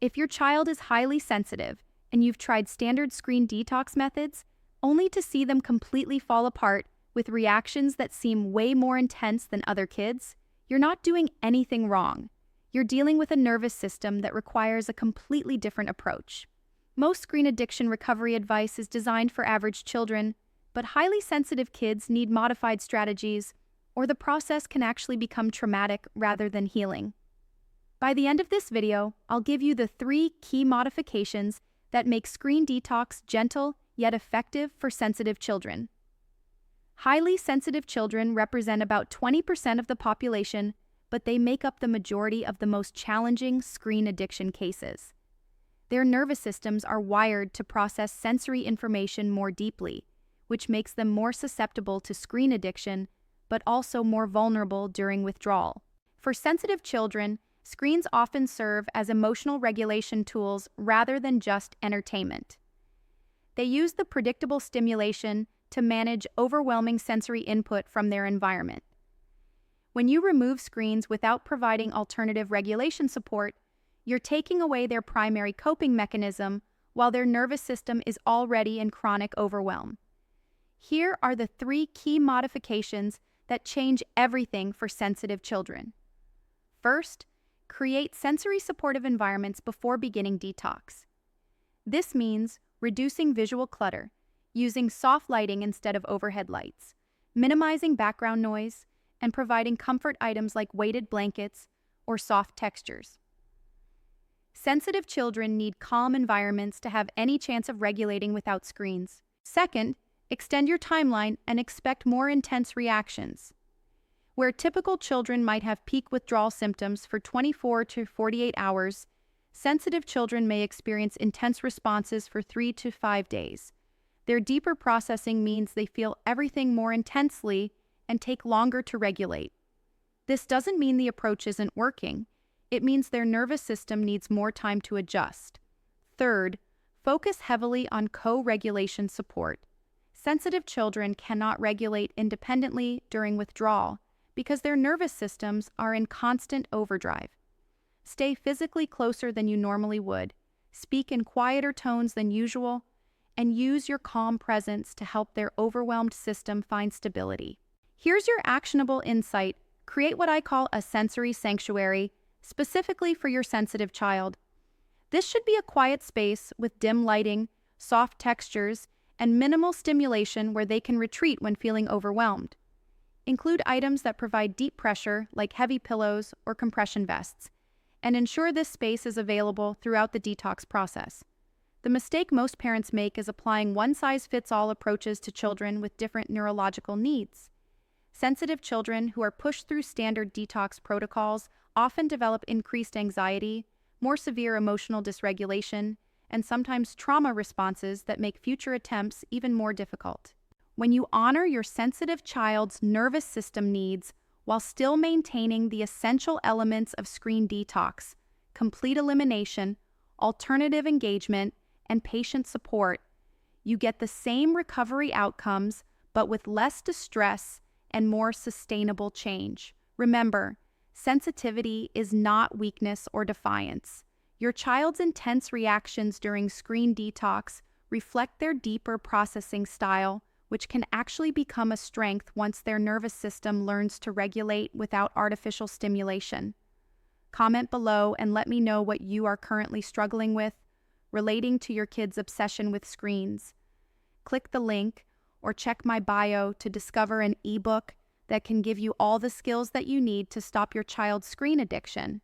If your child is highly sensitive and you've tried standard screen detox methods, only to see them completely fall apart with reactions that seem way more intense than other kids, you're not doing anything wrong. You're dealing with a nervous system that requires a completely different approach. Most screen addiction recovery advice is designed for average children, but highly sensitive kids need modified strategies, or the process can actually become traumatic rather than healing. By the end of this video, I'll give you the 3 key modifications that make screen detox gentle yet effective for sensitive children. Highly sensitive children represent about 20% of the population, but they make up the majority of the most challenging screen addiction cases. Their nervous systems are wired to process sensory information more deeply, which makes them more susceptible to screen addiction, but also more vulnerable during withdrawal. For sensitive children, screens often serve as emotional regulation tools rather than just entertainment. They use the predictable stimulation to manage overwhelming sensory input from their environment. When you remove screens without providing alternative regulation support, you're taking away their primary coping mechanism while their nervous system is already in chronic overwhelm. Here are the 3 key modifications that change everything for sensitive children. First, create sensory supportive environments before beginning detox. This means reducing visual clutter, using soft lighting instead of overhead lights, minimizing background noise, and providing comfort items like weighted blankets or soft textures. Sensitive children need calm environments to have any chance of regulating without screens. Second, extend your timeline and expect more intense reactions. Where typical children might have peak withdrawal symptoms for 24 to 48 hours, sensitive children may experience intense responses for 3 to 5 days. Their deeper processing means they feel everything more intensely and take longer to regulate. This doesn't mean the approach isn't working. It means their nervous system needs more time to adjust. Third, focus heavily on co-regulation support. Sensitive children cannot regulate independently during withdrawal because their nervous systems are in constant overdrive. Stay physically closer than you normally would, speak in quieter tones than usual, and use your calm presence to help their overwhelmed system find stability. Here's your actionable insight. Create what I call a sensory sanctuary, specifically for your sensitive child. This should be a quiet space with dim lighting, soft textures, and minimal stimulation where they can retreat when feeling overwhelmed. Include items that provide deep pressure, like heavy pillows or compression vests, and ensure this space is available throughout the detox process. The mistake most parents make is applying one-size-fits-all approaches to children with different neurological needs. Sensitive children who are pushed through standard detox protocols often develop increased anxiety, more severe emotional dysregulation, and sometimes trauma responses that make future attempts even more difficult. When you honor your sensitive child's nervous system needs while still maintaining the essential elements of screen detox, complete elimination, alternative engagement, and patient support, you get the same recovery outcomes but with less distress and more sustainable change. Remember, sensitivity is not weakness or defiance. Your child's intense reactions during screen detox reflect their deeper processing style, which can actually become a strength once their nervous system learns to regulate without artificial stimulation. Comment below and let me know what you are currently struggling with relating to your kid's obsession with screens. Click the link or check my bio to discover an ebook that can give you all the skills that you need to stop your child's screen addiction.